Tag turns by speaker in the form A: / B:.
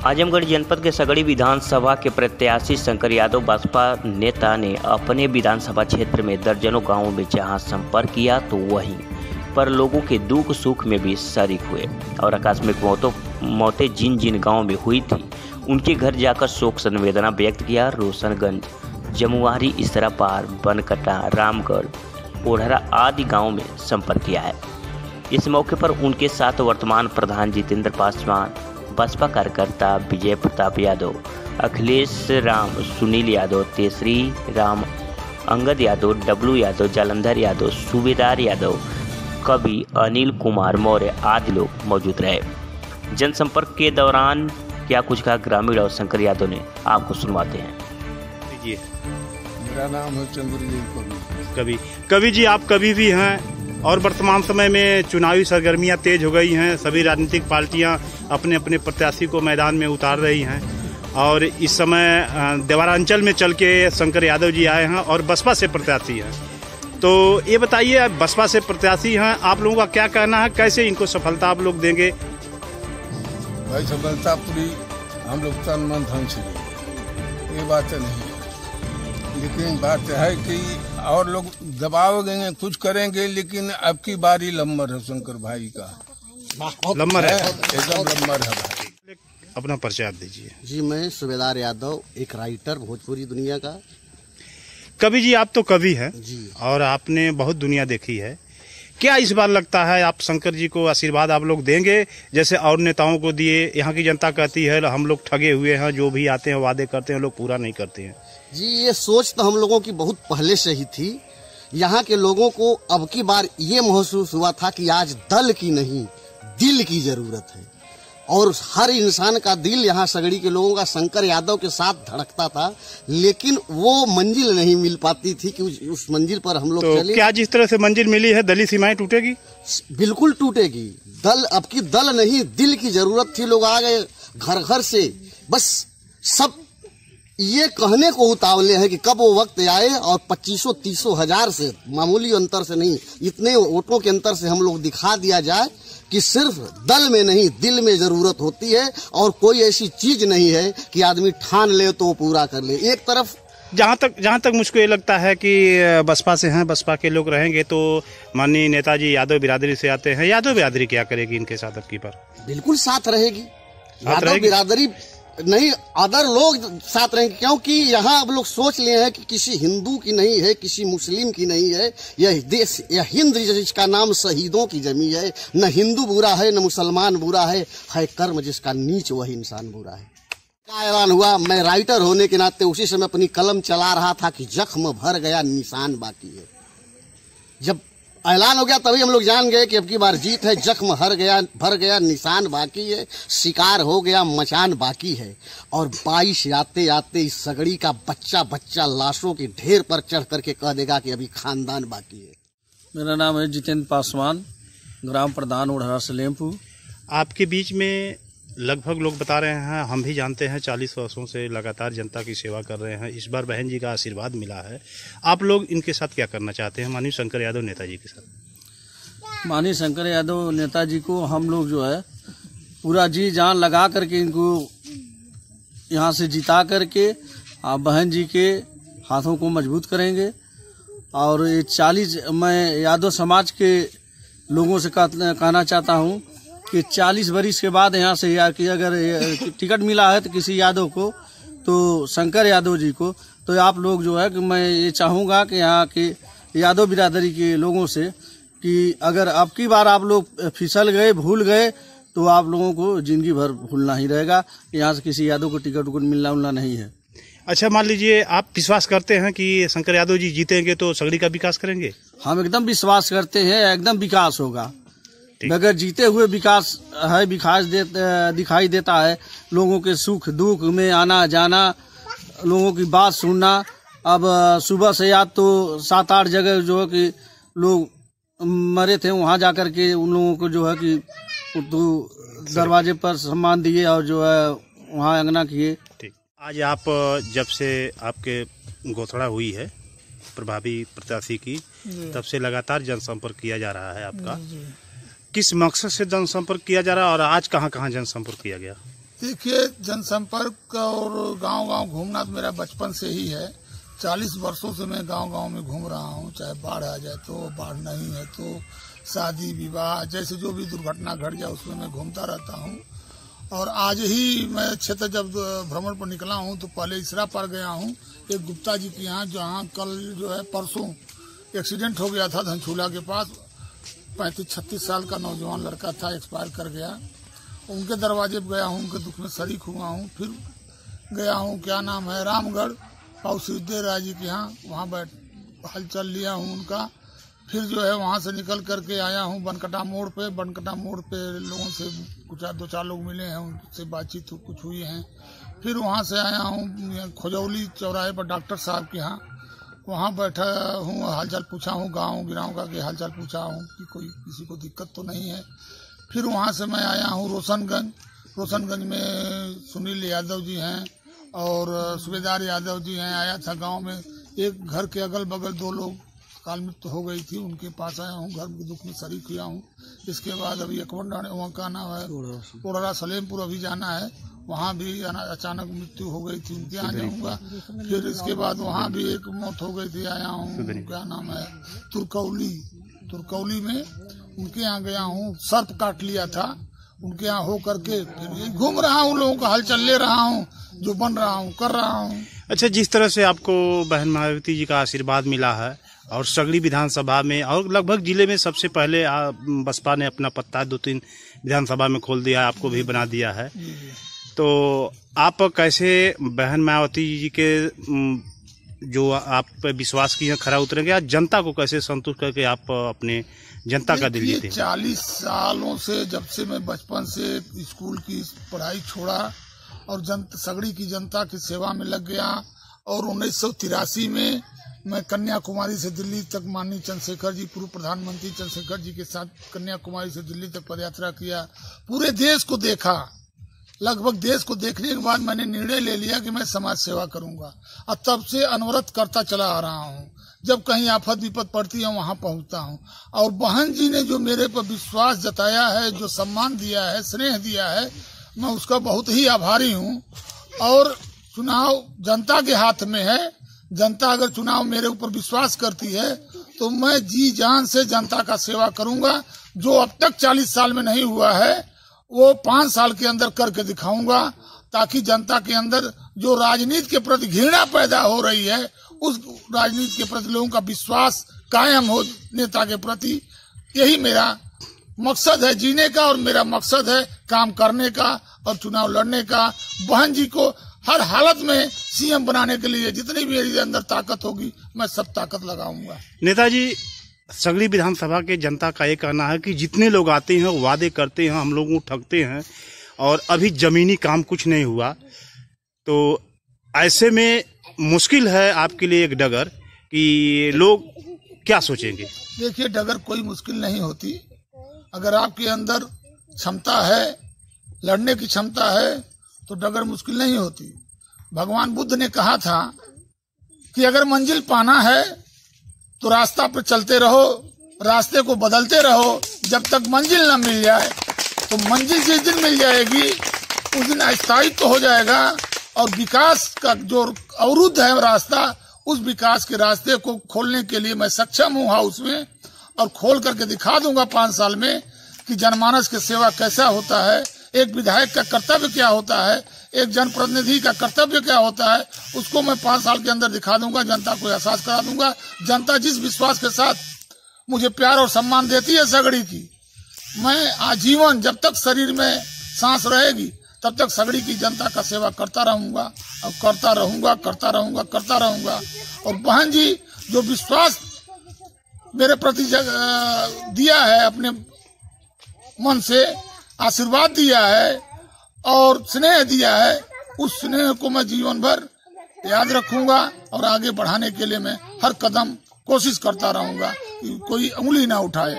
A: आजमगढ़ जनपद के सगड़ी विधानसभा के प्रत्याशी शंकर यादव बसपा नेता ने अपने विधानसभा क्षेत्र में दर्जनों गांवों में जहां संपर्क किया तो वहीं पर लोगों के दुख सुख में भी शरीक हुए और आकस्मिक मौतें जिन जिन गांवों में हुई थी उनके घर जाकर शोक संवेदना व्यक्त किया। रोशनगंज, जमुआरी, इसरापार, बनकटा, रामगढ़, ओढ़रा आदि गाँव में संपर्क किया है। इस मौके पर उनके साथ वर्तमान प्रधान जितेंद्र पासवान, बसपा कार्यकर्ता विजय प्रताप यादव, अखिलेश राम, सुनील यादव, तेसरी राम, अंगद यादव, डब्लू यादव, जालंधर यादव, सूबेदार यादव, कवि अनिल कुमार मौर्य आदि लोग मौजूद रहे। जनसंपर्क के दौरान क्या कुछ कहा ग्रामीण और शंकर यादव ने, आपको सुनवाते हैं।
B: मेरा नाम है चंद्रजीत कवि।
C: कवि जी, आप कवि भी हैं और वर्तमान समय में चुनावी सरगर्मियां तेज हो गई हैं। सभी राजनीतिक पार्टियां अपने अपने प्रत्याशी को मैदान में उतार रही हैं और इस समय देवरांचल में चल के शंकर यादव जी आए हैं और बसपा से प्रत्याशी हैं। तो ये बताइए, बसपा से प्रत्याशी हैं, आप लोगों का क्या कहना है, कैसे इनको सफलता आप लोग देंगे?
B: भाई, सफलता पूरी हम लोग तन मन धन से देंगे, ये बात नहीं है। लेकिन बात है कि और लोग दबाव देंगे, कुछ करेंगे, लेकिन अब की बारी लम्बर है शंकर भाई का।
C: लम्बर है,
B: एकदम लम्बर है भाई।
C: अपना परिचय आप दीजिए।
D: जी, मैं सूबेदार यादव, एक राइटर भोजपुरी दुनिया का।
C: कवि जी, आप तो कवि हैं
D: जी
C: और आपने बहुत दुनिया देखी है। क्या इस बार लगता है आप शंकर जी को आशीर्वाद आप लोग देंगे जैसे और नेताओं को दिए? यहाँ की जनता कहती है हम लोग ठगे हुए हैं, जो भी आते हैं वादे करते हैं लोग पूरा नहीं करते हैं।
D: जी, ये सोच तो हम लोगों की बहुत पहले से ही थी। यहाँ के लोगों को अब की बार ये महसूस हुआ था कि आज दल की नहीं दिल की जरूरत है और हर इंसान का दिल यहाँ सगड़ी के लोगों का शंकर यादव के साथ धड़कता था, लेकिन वो मंजिल नहीं मिल पाती थी कि उस मंजिल पर हम लोग
C: तो
D: चले।
C: क्या जिस तरह से मंजिल मिली है दलीय सीमाएं टूटेगी?
D: बिल्कुल टूटेगी। दल अब की दल नहीं दिल की जरूरत थी। लोग आ गए घर घर से, बस सब ये कहने को उतावले हैं कि कब वो वक्त आए और 2500-30 हजार से मामूली अंतर से नहीं, इतने वोटों के अंतर से हम लोग दिखा दिया जाए कि सिर्फ दल में नहीं दिल में जरूरत होती है और कोई ऐसी चीज नहीं है कि आदमी ठान ले तो वो पूरा कर ले। एक तरफ
C: जहाँ तक मुझको ये लगता है कि बसपा से हैं, बसपा के लोग रहेंगे तो माननीय नेताजी यादव बिरादरी से आते हैं। यादव बिरादरी क्या करेगी इनके साथ अब की बार?
D: बिल्कुल साथ रहेगी। यादव बिरादरी नहीं, अदर लोग साथ रहेंगे, क्योंकि यहाँ अब लोग सोच लिए हैं कि किसी हिंदू की नहीं है, किसी मुस्लिम की नहीं है। यह देश, यह हिंद जिसका नाम शहीदों की जमी है। न हिंदू बुरा है, न मुसलमान बुरा है कर्म जिसका नीच वही इंसान बुरा है। क्या ऐलान हुआ? मैं राइटर होने के नाते उसी समय अपनी कलम चला रहा था कि जख्म भर गया निशान बाकी है। जब ऐलान हो गया तभी हम लोग जान गए कि अब की बार जीत है। जख्म भर गया निशान बाकी है, शिकार हो गया मचान बाकी है। और 22 आते आते इस सगड़ी का बच्चा लाशों के ढेर पर चढ़ करके कह देगा कि अभी खानदान बाकी है।
E: मेरा नाम है जितेंद्र पासवान, ग्राम प्रधान ओढ़रा सलेमपुर।
C: आपके बीच में लगभग लोग बता रहे हैं, हम भी जानते हैं 40 वर्षों से लगातार जनता की सेवा कर रहे हैं। इस बार बहन जी का आशीर्वाद मिला है, आप लोग इनके साथ क्या करना चाहते हैं माननीय शंकर यादव नेताजी के साथ?
E: माननीय शंकर यादव नेताजी को हम लोग जो है पूरा जी जान लगा करके इनको यहाँ से जिता करके बहन जी के हाथों को मजबूत करेंगे। और ये 40 मैं यादव समाज के लोगों से कहना चाहता हूँ कि 40 बरिस के बाद यहाँ से कि अगर टिकट मिला है तो किसी यादव को, तो शंकर यादव जी को, तो आप लोग जो है कि मैं ये चाहूँगा कि यहाँ के यादव बिरादरी के लोगों से कि अगर अब की बार आप लोग फिसल गए, भूल गए, तो आप लोगों को जिंदगी भर भूलना ही रहेगा। यहाँ से किसी यादव को टिकट मिलना उलना नहीं है।
C: अच्छा, मान लीजिए आप विश्वास करते हैं कि शंकर यादव जी जीतेंगे तो सगड़ी का विकास करेंगे?
E: हम एकदम विश्वास करते हैं, एकदम विकास होगा। बगैर जीते हुए विकास दिखाई देता है। लोगों के सुख दुख में आना जाना, लोगों की बात सुनना। अब सुबह से याद तो 7-8 जगह जो है कि लोग मरे थे, वहाँ जाकर के उन लोगों को जो है कि दरवाजे पर सम्मान दिए और जो है वहाँ अंगना किए।
C: आज आप जब से आपके घोषणा हुई है प्रभावी प्रत्याशी की, तब से लगातार जनसंपर्क किया जा रहा है आपका। किस मकसद से जनसंपर्क किया जा रहा है और आज कहाँ कहाँ जनसंपर्क किया गया?
B: देखिए, जनसंपर्क और गांव-गांव घूमना तो मेरा बचपन से ही है। 40 वर्षों से मैं गांव-गांव में घूम रहा हूं। चाहे बाढ़ आ जाए तो, बाढ़ नहीं है तो, शादी विवाह जैसे जो भी दुर्घटना घट जाए उसमें मैं घूमता रहता हूं। और आज ही मैं क्षेत्र जब भ्रमण पर निकला हूं तो पहले इसरा पर गया हूं, एक गुप्ता जी के यहाँ, जहाँ कल जो है परसों एक्सीडेंट हो गया था धनछूला के पास। 35-36 साल का नौजवान लड़का था, एक्सपायर कर गया। उनके दरवाजे पर गया हूँ, उनके दुख में शरीक हुआ हूँ। फिर गया हूँ, क्या नाम है, रामगढ़ पाऊ सिद्धेश्वर राय जी के यहाँ, वहाँ हलचल लिया हूँ उनका। फिर जो है वहाँ से निकल करके आया हूँ बनकटा मोड़ पे। बनकटा मोड़ पे लोगों से कुछ 2-4 लोग मिले हैं, उनसे बातचीत कुछ हुई है। फिर वहाँ से आया हूँ खोजौली चौराहे पर डॉक्टर साहब के यहाँ, वहाँ बैठा हूँ, हालचाल पूछा हूँ, गाँव गिराव का के हालचाल पूछा हूँ कि कोई किसी को दिक्कत तो नहीं है। फिर वहाँ से मैं आया हूँ रोशनगंज में सुनील यादव जी हैं और सूबेदार यादव जी हैं। आया था गांव में, एक घर के अगल बगल 2 लोग काल मृत्यु हो गई थी, उनके पास आया हूँ, घर के दुख में शरीक हुआ हूँ। इसके बाद अभी एकवंडा वहाँ का नाम है ओड़रा सलेमपुर, अभी जाना है, वहाँ भी अचानक मृत्यु हो गई थी, उनके यहाँ जाऊँगा। फिर इसके बाद वहाँ भी एक मौत हो गई थी, आया हूँ, क्या नाम है, तुरकौली में उनके यहाँ गया हूँ। सर्प काट लिया था, उनके यहाँ हो करके फिर घूम रहा हूँ, लोगों का हलचल ले रहा हूँ, जो बन रहा हूँ कर रहा हूँ।
C: अच्छा, जिस तरह से आपको बहन मायावती जी का आशीर्वाद मिला है और सगड़ी विधानसभा में और लगभग जिले में सबसे पहले बसपा ने अपना पत्ता 2-3 विधानसभा में खोल दिया है, आपको भी बना दिया है, तो आप कैसे बहन मायावती जी के जो आप पे विश्वास की खरा उतरेंगे, या जनता को कैसे संतुष्ट करके आप अपने जनता का दिल जीते?
B: 40 सालों से, जब से मैं बचपन से स्कूल की पढ़ाई छोड़ा और सगड़ी की जनता की सेवा में लग गया, और 1983 में मैं कन्याकुमारी से दिल्ली तक माननीय चंद्रशेखर जी, पूर्व प्रधानमंत्री चंद्रशेखर जी के साथ कन्याकुमारी से दिल्ली तक पदयात्रा किया। पूरे देश को देखा, लगभग देश को देखने के बाद मैंने निर्णय ले लिया कि मैं समाज सेवा करूंगा, और तब से अनवरत करता चला आ रहा हूं। जब कहीं आफत विपत पड़ती है वहां पहुंचता हूं। और बहन जी ने जो मेरे पर विश्वास जताया है, जो सम्मान दिया है, स्नेह दिया है, मैं उसका बहुत ही आभारी हूं। और चुनाव जनता के हाथ में है, जनता अगर चुनाव मेरे ऊपर विश्वास करती है तो मैं जी जान से जनता का सेवा करूंगा। जो अब तक 40 साल में नहीं हुआ है वो 5 साल के अंदर करके दिखाऊंगा, ताकि जनता के अंदर जो राजनीति के प्रति घृणा पैदा हो रही है, उस राजनीति के प्रति लोगों का विश्वास कायम हो नेता के प्रति। यही मेरा मकसद है जीने का, और मेरा मकसद है काम करने का और चुनाव लड़ने का। बहन जी को हर हालत में सीएम बनाने के लिए जितनी भी मेरे अंदर ताकत होगी मैं सब ताकत लगाऊंगा।
C: नेताजी, सगड़ी विधानसभा के जनता का ये कहना है कि जितने लोग आते हैं वादे करते हैं, हम लोगों को ठगते हैं, और अभी जमीनी काम कुछ नहीं हुआ, तो ऐसे में मुश्किल है आपके लिए एक डगर कि लोग क्या सोचेंगे?
B: देखिए, डगर कोई मुश्किल नहीं होती। अगर आपके अंदर क्षमता है, लड़ने की क्षमता है, तो डगर मुश्किल नहीं होती। भगवान बुद्ध ने कहा था कि अगर मंजिल पाना है तो रास्ता पर चलते रहो, रास्ते को बदलते रहो, जब तक मंजिल न मिल जाए। तो मंजिल जिस दिन मिल जाएगी उस दिन अस्थायित्व तो हो जाएगा, और विकास का जो अवरुद्ध है रास्ता, उस विकास के रास्ते को खोलने के लिए मैं सक्षम हूँ हाउस में, और खोल करके दिखा दूंगा 5 साल में कि जनमानस की सेवा कैसा होता है, एक विधायक का कर्तव्य क्या होता है, एक जनप्रतिनिधि का कर्तव्य क्या होता है, उसको मैं 5 साल के अंदर दिखा दूंगा, जनता को एहसास करा दूंगा। जनता जिस विश्वास के साथ मुझे प्यार और सम्मान देती है सगड़ी की, मैं आजीवन जब तक शरीर में सांस रहेगी तब तक सगड़ी की जनता का सेवा करता रहूंगा, और करता रहूंगा, करता रहूंगा, करता रहूंगा। और बहन जी जो विश्वास मेरे प्रति दिया है, अपने मन से आशीर्वाद दिया है और स्नेह दिया है, उस स्नेह को मैं जीवन भर याद रखूंगा, और आगे बढ़ाने के लिए मैं हर कदम कोशिश करता रहूंगा कि कोई उंगली ना उठाए।